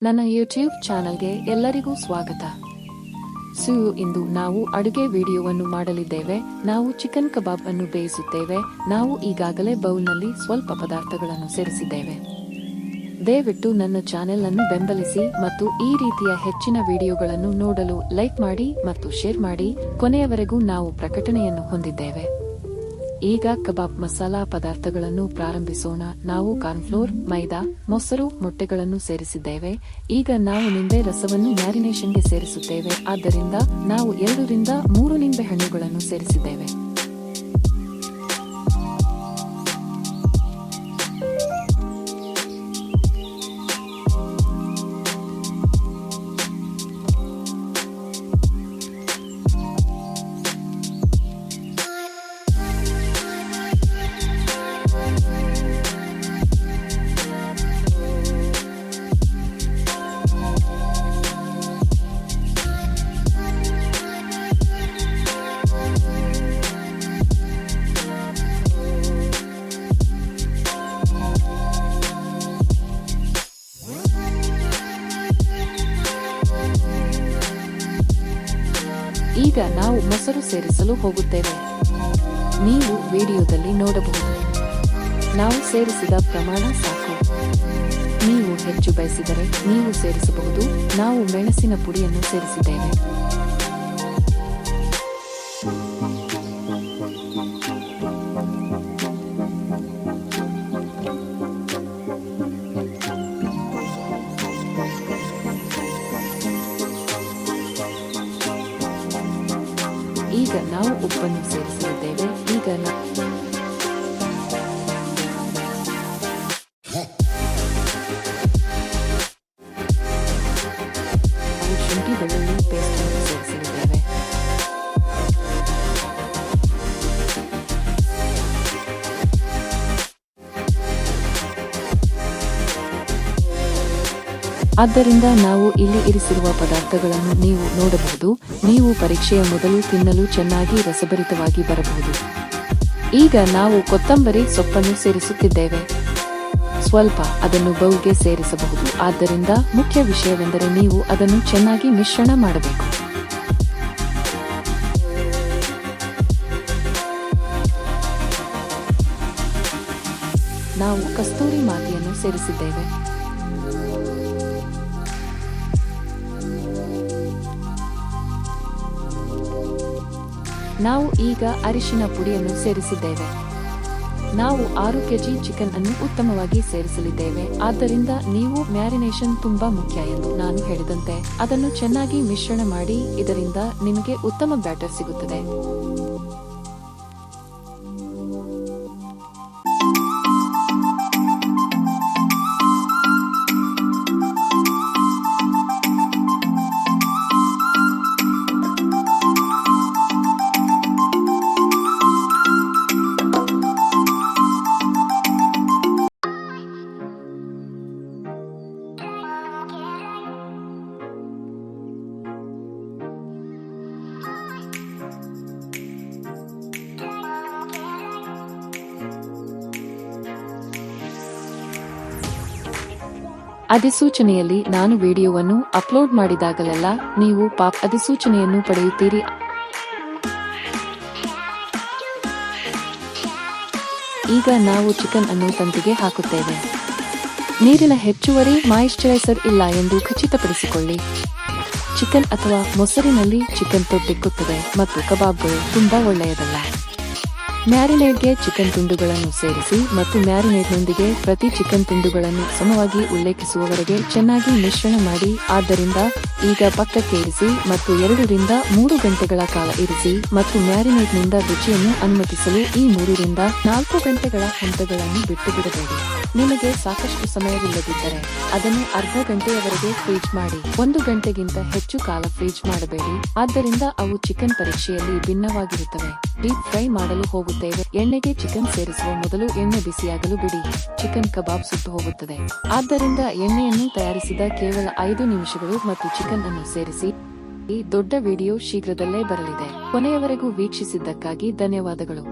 ನನ್ನ ಯೂಟ್ಯೂಬ್ ಚಾನಲ್ಗೆ ಎಲ್ಲರಿಗೂ ಸ್ವಾಗತ. ಇಂದು ನಾವು ಅಡುಗೆ ವಿಡಿಯೋವನ್ನು ಮಾಡಲಿದ್ದೇವೆ. ನಾವು ಚಿಕನ್ ಕಬಾಬ್ ಅನ್ನು ಬೇಯಿಸುತ್ತೇವೆ. ನಾವು ಈಗಾಗಲೇ ಬೌಲ್ನಲ್ಲಿ ಸ್ವಲ್ಪ ಪದಾರ್ಥಗಳನ್ನು ಸೇರಿಸಿದ್ದೇವೆ. ದಯವಿಟ್ಟು ನನ್ನ ಚಾನೆಲ್ ಅನ್ನು ಬೆಂಬಲಿಸಿ ಮತ್ತು ಈ ರೀತಿಯ ಹೆಚ್ಚಿನ ವಿಡಿಯೋಗಳನ್ನು ನೋಡಲು ಲೈಕ್ ಮಾಡಿ ಮತ್ತು ಶೇರ್ ಮಾಡಿ. ಕೊನೆಯವರೆಗೂ ನಾವು ಪ್ರಕಟಣೆಯನ್ನು ಹೊಂದಿದ್ದೇವೆ. ಈಗ ಕಬಾಬ್ ಮಸಾಲಾ ಪದಾರ್ಥಗಳನ್ನು ಪ್ರಾರಂಭಿಸೋಣ. ನಾವು ಕಾರ್ನ್ಫ್ಲೋರ್, ಮೈದಾ, ಮೊಸರು, ಮೊಟ್ಟೆಗಳನ್ನು ಸೇರಿಸಿದ್ದೇವೆ. ಈಗ ನಾವು ನಿಂಬೆ ರಸವನ್ನು ಮ್ಯಾರಿನೇಷನ್ಗೆ ಸೇರಿಸುತ್ತೇವೆ. ಆದ್ದರಿಂದ ನಾವು 2 ರಿಂದ 3 ನಿಂಬೆ ಹಣ್ಣುಗಳನ್ನು ಸೇರಿಸಿದ್ದೇವೆ. ಈಗ ನಾವು ಮೊಸರು ಸೇರಿಸಲು ಹೋಗುತ್ತೇವೆ. ನೀವು ವಿಡಿಯೋದಲ್ಲಿ ನೋಡಬಹುದು. ನಾವು ಸೇರಿಸಿದ ಪ್ರಮಾಣ ಸಾಕು. ನೀವು ಹೆಚ್ಚು ಬಯಸಿದರೆ ನೀವು ಸೇರಿಸಬಹುದು. ನಾವು ಮೆಣಸಿನ ಪುಡಿಯನ್ನು ಸೇರಿಸಿದ್ದೇವೆ. ಈಗ ನಾವು ಉಪ್ಪನ್ನು ಸೇರಿಸಲಿದ್ದೇವೆ. ಈಗ ಶುಂಠಿ ಬೆಳ್ಳುಳ್ಳಿ ಪೇಸ್ಟ್ ಅನ್ನು ಸೇರಿಸಲಿದ್ದೇವೆ. ಆದ್ದರಿಂದ ನಾವು ಇಲ್ಲಿ ಇರಿಸಿರುವ ಪದಾರ್ಥಗಳನ್ನು ನೀವು ನೋಡಬಹುದು. ನೀವು ಪರೀಕ್ಷೆಯ ಮೊದಲು ತಿನ್ನಲು ಚೆನ್ನಾಗಿ ರಸಭರಿತವಾಗಿ ಬರಬಹುದು. ಈಗ ನಾವು ಕೊತ್ತಂಬರಿ ಸೊಪ್ಪನ್ನು ಸೇರಿಸುತ್ತಿದ್ದೇವೆ. ಸ್ವಲ್ಪ ಅದನ್ನು ಬೌಲ್ಗೆ ಸೇರಿಸಬಹುದು. ಆದ್ದರಿಂದ ಮುಖ್ಯ ವಿಷಯವೆಂದರೆ ನೀವು ಅದನ್ನು ಚೆನ್ನಾಗಿ ಮಿಶ್ರಣ ಮಾಡಬೇಕು. ನಾವು ಕಸ್ತೂರಿ ಮಾತಿಯನ್ನು ಸೇರಿಸಿದ್ದೇವೆ. ನಾವು ಈಗ ಅರಿಶಿನ ಪುಡಿಯನ್ನು ಸೇರಿಸಿದ್ದೇವೆ. ನಾವು 6 ಕೆಜಿ ಚಿಕನ್ ಅನ್ನು ಉತ್ತಮವಾಗಿ ಸೇರಿಸಲಿದ್ದೇವೆ. ಆದ್ದರಿಂದ ನೀವು ಮ್ಯಾರಿನೇಷನ್ ತುಂಬಾ ಮುಖ್ಯ ಎಂದು ನಾನು ಹೇಳಿದಂತೆ ಅದನ್ನು ಚೆನ್ನಾಗಿ ಮಿಶ್ರಣ ಮಾಡಿ. ಇದರಿಂದ ನಿಮಗೆ ಉತ್ತಮ ಬ್ಯಾಟರ್ ಸಿಗುತ್ತದೆ. ಅಧಿಸೂಚನೆಯಲ್ಲಿ ನಾನು ವಿಡಿಯೋವನ್ನು ಅಪ್ಲೋಡ್ ಮಾಡಿದಾಗಲೆಲ್ಲ ನೀವು ಪಾಪ್ ಅಧಿಸೂಚನೆಯನ್ನು ಪಡೆಯುತ್ತೀರಿ. ಈಗ ನಾವು ಚಿಕನ್ ಅನ್ನು ತಂತಿಗೆ ಹಾಕುತ್ತೇವೆ. ನೀರಿನ ಹೆಚ್ಚುವರಿ ಮಾಯಿಶ್ಚರೈಸರ್ ಇಲ್ಲ ಎಂದು ಖಚಿತಪಡಿಸಿಕೊಳ್ಳಿ. ಚಿಕನ್ ಅಥವಾ ಮೊಸರಿನಲ್ಲಿ ಚಿಕನ್ ತೊಟ್ಟಿಕ್ಕುತ್ತದೆ ಮತ್ತು ಕಬಾಬ್ಗಳು ತುಂಬಾ ಒಳ್ಳೆಯದಲ್ಲ. ಮ್ಯಾರಿನೇಡ್ಗೆ ಚಿಕನ್ ತುಂಡುಗಳನ್ನು ಸೇರಿಸಿ ಮತ್ತು ಮ್ಯಾರಿನೇಡ್ನೊಂದಿಗೆ ಪ್ರತಿ ಚಿಕನ್ ತುಂಡುಗಳನ್ನು ಸಮವಾಗಿ ಉಲ್ಲೇಖಿಸುವವರೆಗೆ ಚೆನ್ನಾಗಿ ಮಿಶ್ರಣ ಮಾಡಿ. ಆದ್ದರಿಂದ ಈಗ ಪಕ್ಕಕ್ಕೆ ಇರಿಸಿ ಮತ್ತು 2 ರಿಂದ 3 ಗಂಟೆಗಳ ಕಾಲ ಇರಿಸಿ ಮತ್ತು ಮ್ಯಾರಿನೇಡ್ನಿಂದ ರುಚಿಯನ್ನು ಅನುಮತಿಸಲು ಈ 3 ರಿಂದ 4 ಗಂಟೆಗಳ ಹಂತಗಳನ್ನು ಬಿಟ್ಟು ಬಿಡಬೇಡಿ. ನಿಮಗೆ ಸಾಕಷ್ಟು ಸಮಯವಿಲ್ಲದಿದ್ದರೆ ಅದನ್ನು ಅರ್ಧ ಗಂಟೆಯವರೆಗೆ ಫ್ರೀಜ್ ಮಾಡಿ. 1 ಗಂಟೆಗಿಂತ ಹೆಚ್ಚು ಕಾಲ ಫ್ರೀಜ್ ಮಾಡಬೇಡಿ. ಆದ್ದರಿಂದ ಅವು ಚಿಕನ್ ಪರೀಕ್ಷೆಯಲ್ಲಿ ಭಿನ್ನವಾಗಿರುತ್ತವೆ. ಡೀಪ್ ಫ್ರೈ ಮಾಡಲು ಹೋಗುತ್ತೇವೆ. ಎಣ್ಣೆಗೆ ಚಿಕನ್ ಸೇರಿಸುವ ಮೊದಲು ಎಣ್ಣೆ ಬಿಸಿಯಾಗಲು ಬಿಡಿ. ಚಿಕನ್ ಕಬಾಬ್ ಸುಟ್ಟು ಹೋಗುತ್ತದೆ. ಆದ್ದರಿಂದ ಎಣ್ಣೆಯನ್ನು ತಯಾರಿಸಿದ ಕೇವಲ 5 ನಿಮಿಷಗಳು ಮತ್ತು ಚಿಕನ್ ಅನ್ನು ಸೇರಿಸಿ. ಈ ದೊಡ್ಡ ವಿಡಿಯೋ ಶೀಘ್ರದಲ್ಲೇ ಬರಲಿದೆ. ಕೊನೆಯವರೆಗೂ ವೀಕ್ಷಿಸಿದ್ದಕ್ಕಾಗಿ ಧನ್ಯವಾದಗಳು.